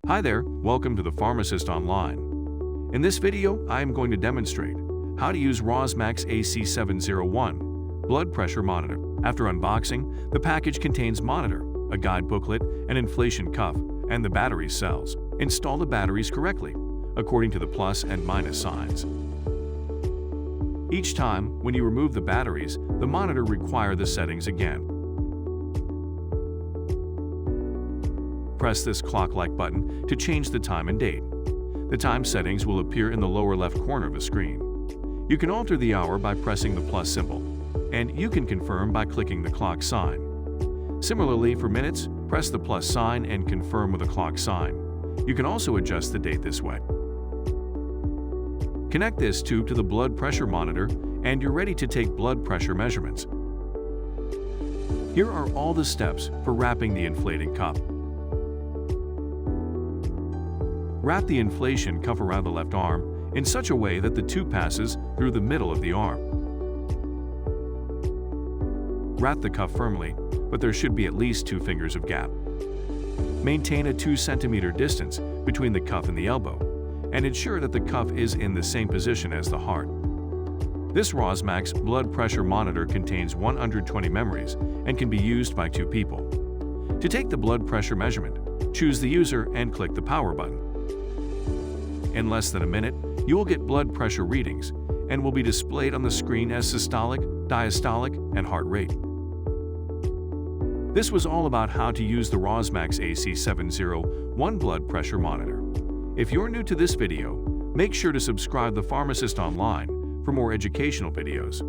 Hi there, welcome to the Pharmacist Online. In this video, I am going to demonstrate how to use Rossmax AC701 blood pressure monitor. After unboxing, the package contains monitor, a guide booklet, an inflation cuff, and the battery cells. Install the batteries correctly, according to the plus and minus signs. Each time, when you remove the batteries, the monitor requires the settings again. Press this clock-like button to change the time and date. The time settings will appear in the lower left corner of the screen. You can alter the hour by pressing the plus symbol, and you can confirm by clicking the clock sign. Similarly, for minutes, press the plus sign and confirm with a clock sign. You can also adjust the date this way. Connect this tube to the blood pressure monitor, and you're ready to take blood pressure measurements. Here are all the steps for wrapping the inflating cuff. Wrap the inflation cuff around the left arm in such a way that the tube passes through the middle of the arm. Wrap the cuff firmly, but there should be at least 2 fingers of gap. Maintain a 2 cm distance between the cuff and the elbow, and ensure that the cuff is in the same position as the heart. This Rossmax blood pressure monitor contains 120 memories and can be used by 2 people. To take the blood pressure measurement, choose the user and click the power button. In less than a minute, you will get blood pressure readings and will be displayed on the screen as systolic, diastolic, and heart rate. This was all about how to use the Rossmax AC701 blood pressure monitor. If you're new to this video, make sure to subscribe to the Pharmacist Online for more educational videos.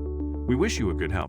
We wish you a good health.